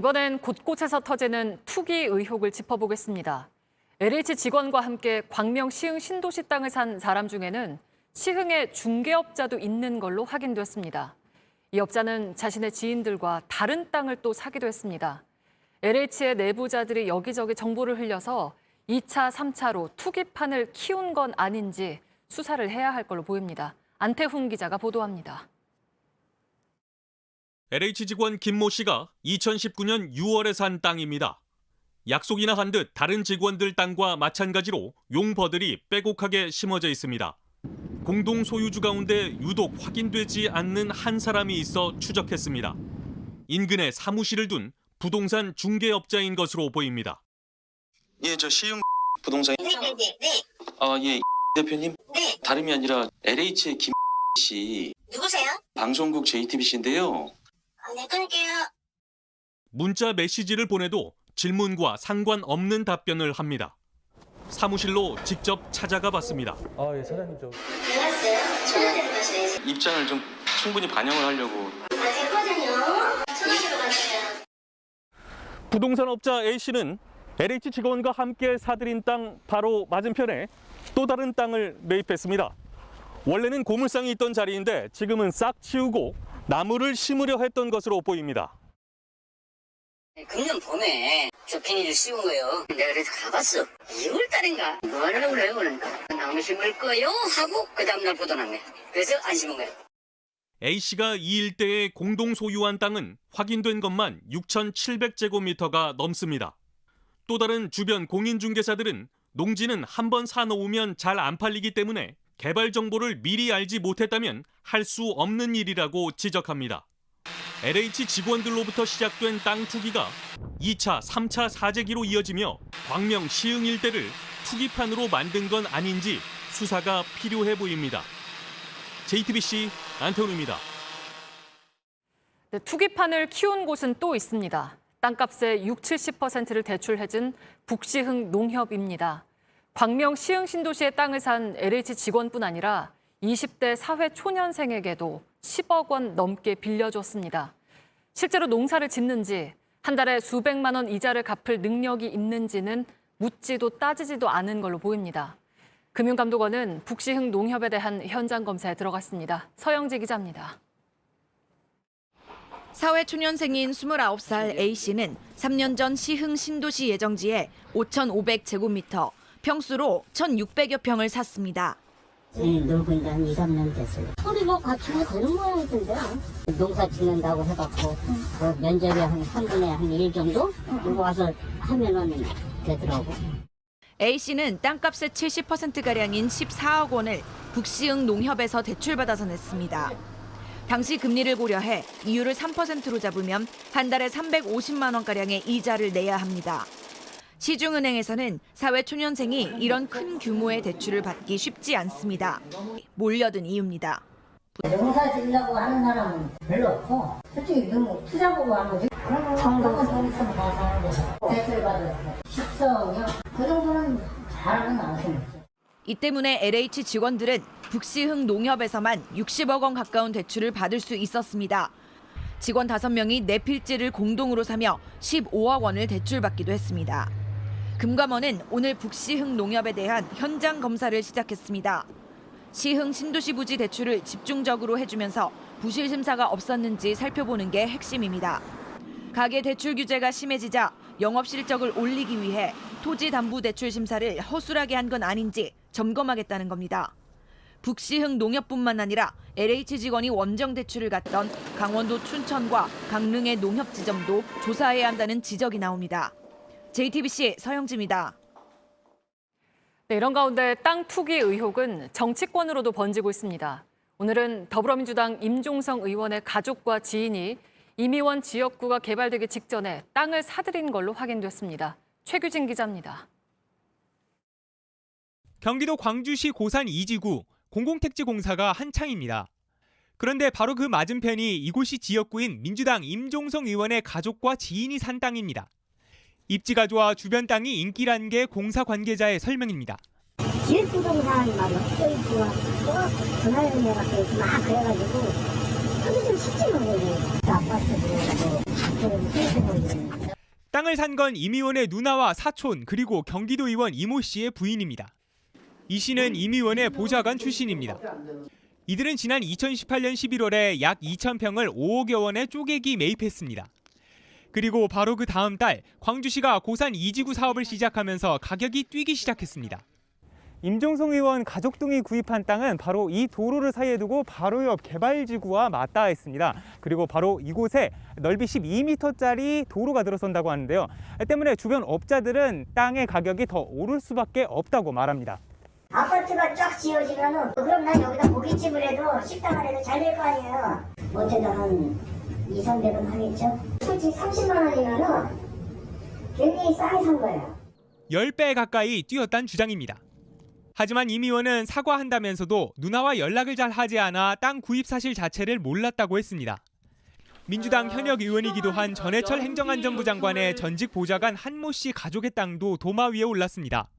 이번엔 곳곳에서 터지는 투기 의혹을 짚어보겠습니다. LH 직원과 함께 광명 시흥 신도시 땅을 산 사람 중에는 시흥의 중개업자도 있는 걸로 확인됐습니다. 이 업자는 자신의 지인들과 다른 땅을 또 사기도 했습니다. LH의 내부자들이 여기저기 정보를 흘려서 2차, 3차로 투기판을 키운 건 아닌지 수사를 해야 할 걸로 보입니다. 안태훈 기자가 보도합니다. LH 직원 김모 씨가 2019년 6월에 산 땅입니다. 약속이나 한 듯 다른 직원들 땅과 마찬가지로 용버들이 빼곡하게 심어져 있습니다. 공동 소유주 가운데 유독 확인되지 않는 한 사람이 있어 추적했습니다. 인근에 사무실을 둔 부동산 중개업자인 것으로 보입니다. 예, 저 시흥 부동산. 네. 예, 대표님. 네. 다름이 아니라 LH의 김 씨, 누구세요? 방송국 JTBC인데요. 네, 끊을게요. 문자 메시지를 보내도 질문과 상관없는 답변을 합니다. 사무실로 직접 찾아가 봤습니다. 예, 사장님 좀. 왜 왔어요? 전화대로 가셔야지. 입장을 좀 충분히 반영을 하려고. 됐거든요. 전화대로 가세요. 부동산 업자 A씨는 LH 직원과 함께 사들인 땅 바로 맞은편에 또 다른 땅을 매입했습니다. 원래는 고물상이 있던 자리인데 지금은 싹 치우고 나무를 심으려 했던 것으로 보입니다. 금년 봄에 저 비닐을 씌운 거예요. 내가 그래서 가봤어. 2월달인가? 뭐 하려고 그래요, 그러니까. 나무 심을 거요? 하고 그 다음날 보도났네. 그래서 안 심은 거예요. A씨가 이 일대에 공동 소유한 땅은 확인된 것만 6,700제곱미터가 넘습니다. 또 다른 주변 공인중개사들은 농지는 한번 사놓으면 잘 안 팔리기 때문에 개발 정보를 미리 알지 못했다면 할 수 없는 일이라고 지적합니다. LH 직원들로부터 시작된 땅 투기가 2차, 3차 사재기로 이어지며 광명 시흥 일대를 투기판으로 만든 건 아닌지 수사가 필요해 보입니다. JTBC 안태훈입니다. 네, 투기판을 키운 곳은 또 있습니다. 땅값의 60~70%를 대출해준 북시흥 농협입니다. 광명 시흥 신도시의 땅을 산 LH 직원뿐 아니라 20대 사회 초년생에게도 10억 원 넘게 빌려줬습니다. 실제로 농사를 짓는지 한 달에 수백만 원 이자를 갚을 능력이 있는지는 묻지도 따지지도 않은 걸로 보입니다. 금융감독원은 북시흥 농협에 대한 현장 검사에 들어갔습니다. 서영지 기자입니다. 사회초년생인 29살 A씨는 3년 전 시흥 신도시 예정지에 5,500제곱미터, 평수로 1,600여 평을 샀습니다. 늙은 지 한 2, 3년 됐어요. 소리가 갖추면 되는 모양이던데요. 농사 짓는다고 해갖고 면적이 한 3분의 한 1 정도? 이거 와서 하면은 되더라고. A씨는 땅값의 70%가량인 14억 원을 북시흥 농협에서 대출받아서 냈습니다. 당시 금리를 고려해 이율을 3%로 잡으면 한 달에 350만 원가량의 이자를 내야 합니다. 시중은행에서는 사회초년생이 이런 큰 규모의 대출을 받기 쉽지 않습니다. 몰려든 이유입니다. 농사 짓려고 하는 사람은 별로 없고 솔직히 너무 투자 보고 하는 거지. 성공은 돈 있으면 다 사는 거죠. 대출 받아서 식성이요. 그 정도는 잘하는 않습니다. 이 때문에 LH 직원들은 북시흥 농협에서만 60억 원 가까운 대출을 받을 수 있었습니다. 직원 5명이 네 필지를 공동으로 사며 15억 원을 대출받기도 했습니다. 금감원은 오늘 북시흥 농협에 대한 현장 검사를 시작했습니다. 시흥 신도시 부지 대출을 집중적으로 해주면서 부실 심사가 없었는지 살펴보는 게 핵심입니다. 가계 대출 규제가 심해지자 영업 실적을 올리기 위해 토지 담보 대출 심사를 허술하게 한 건 아닌지 점검하겠다는 겁니다. 북시흥 농협뿐만 아니라 LH 직원이 원정 대출을 갔던 강원도 춘천과 강릉의 농협 지점도 조사해야 한다는 지적이 나옵니다. JTBC 서영지입니다. 네, 이런 가운데 땅 투기 의혹은 정치권으로도 번지고 있습니다. 오늘은 더불어민주당 임종성 의원의 가족과 지인이 임의원 지역구가 개발되기 직전에 땅을 사들인 걸로 확인됐습니다. 최규진 기자입니다. 경기도 광주시 고산 2지구 공공택지 공사가 한창입니다. 그런데 바로 그 맞은편이 이곳이 지역구인 민주당 임종성 의원의 가족과 지인이 산 땅입니다. 입지가 좋아 주변 땅이 인기라는 게 공사 관계자의 설명입니다. 기획부동산 막 엮여있고 그날 내가 막 그래가지고 좀 찾지만 아파트 땅을 산 건 임 의원의 누나와 사촌 그리고 경기도의원 이모 씨의 부인입니다. 이 씨는 임 의원의 보좌관 출신입니다. 이들은 지난 2018년 11월에 약 2,000평을 5억여 원에 쪼개기 매입했습니다. 그리고 바로 그 다음 달 광주시가 고산 2지구 사업을 시작하면서 가격이 뛰기 시작했습니다. 임종성 의원 가족 등이 구입한 땅은 바로 이 도로를 사이에 두고 바로 옆 개발지구와 맞닿아 있습니다. 그리고 바로 이곳에 넓이 12m짜리 도로가 들어선다고 하는데요. 때문에 주변 업자들은 땅의 가격이 더 오를 수밖에 없다고 말합니다. 아파트가 쫙 지어지면은 그럼 난 여기다 고깃집을 해도 식당을 해도 잘 될 거 아니에요. 못해도 한 200~300은 하겠죠. 솔직히 30만 원이면은 굉장히 싸게 산 거예요. 10배 가까이 뛰었다는 주장입니다. 하지만 임 의원은 사과한다면서도 누나와 연락을 잘 하지 않아 땅 구입 사실 자체를 몰랐다고 했습니다. 민주당 현역 의원이기도 한 전해철 행정안전부 장관의 전직 보좌관 한모 씨 가족의 땅도 도마 위에 올랐습니다.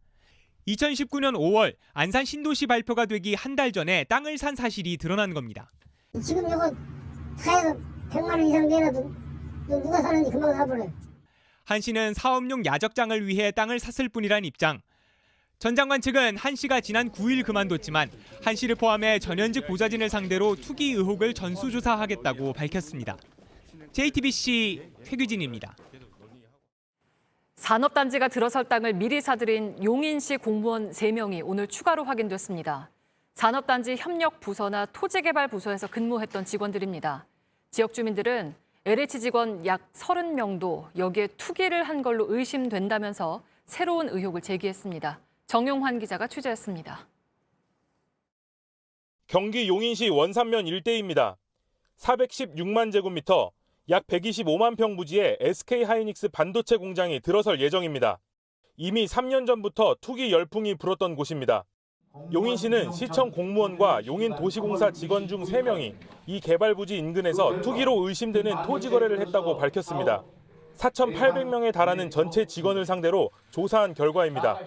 2019년 5월 안산 신도시 발표가 되기 한 달 전에 땅을 산 사실이 드러난 겁니다. 지금 이거 사해서 100만 원 이상 내놔도 누가 사는지 금방 사버려요. 한 씨는 사업용 야적장을 위해 땅을 샀을 뿐이란 입장. 전 장관 측은 한 씨가 지난 9일 그만뒀지만 한 씨를 포함해 전현직 보좌진을 상대로 투기 의혹을 전수조사하겠다고 밝혔습니다. JTBC 최규진입니다. 산업단지가 들어설 땅을 미리 사들인 용인시 공무원 3명이 오늘 추가로 확인됐습니다. 산업단지 협력부서나 토지개발부서에서 근무했던 직원들입니다. 지역 주민들은 LH 직원 약 30명도 여기에 투기를 한 걸로 의심된다면서 새로운 의혹을 제기했습니다. 정용환 기자가 취재했습니다. 경기 용인시 원산면 일대입니다. 416만 제곱미터, 약 125만 평 부지에 SK하이닉스 반도체 공장이 들어설 예정입니다. 이미 3년 전부터 투기 열풍이 불었던 곳입니다. 용인시는 시청 공무원과 용인도시공사 직원 중 3명이 이 개발부지 인근에서 투기로 의심되는 토지 거래를 했다고 밝혔습니다. 4,800명에 달하는 전체 직원을 상대로 조사한 결과입니다.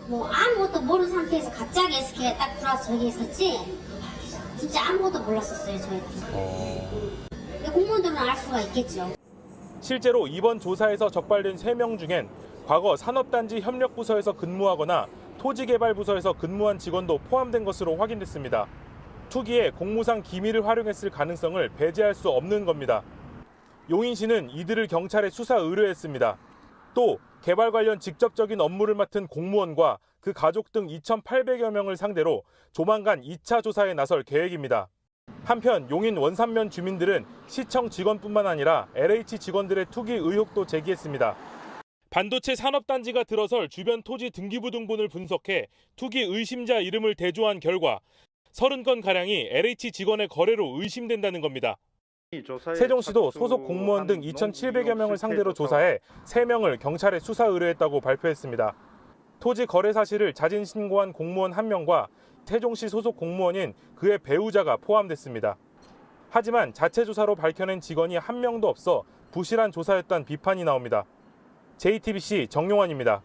아무것도 모르는 상태에서 갑자기 SK가 딱 들어와서 저기 있었지 진짜 아무것도 몰랐었어요 저희들. 공무원들은 알 수가 있겠죠. 실제로 이번 조사에서 적발된 3명 중엔 과거 산업단지 협력부서에서 근무하거나 토지개발부서에서 근무한 직원도 포함된 것으로 확인됐습니다. 투기에 공무상 기밀을 활용했을 가능성을 배제할 수 없는 겁니다. 용인시는 이들을 경찰에 수사 의뢰했습니다. 또 개발 관련 직접적인 업무를 맡은 공무원과 그 가족 등 2,800여 명을 상대로 조만간 2차 조사에 나설 계획입니다. 한편 용인 원산면 주민들은 시청 직원뿐만 아니라 LH 직원들의 투기 의혹도 제기했습니다. 반도체 산업단지가 들어설 주변 토지 등기부등본을 분석해 투기 의심자 이름을 대조한 결과 30건가량이 LH 직원의 거래로 의심된다는 겁니다. 세종시도 소속 공무원 등 2,700여 명을 상대로 조사해 3명을 경찰에 수사 의뢰했다고 발표했습니다. 토지 거래 사실을 자진 신고한 공무원 1명과 세종시 소속 공무원인 그의 배우자가 포함됐습니다. 하지만 자체 조사로 밝혀낸 직원이 1명도 없어 부실한 조사였다는 비판이 나옵니다. JTBC 정용환입니다.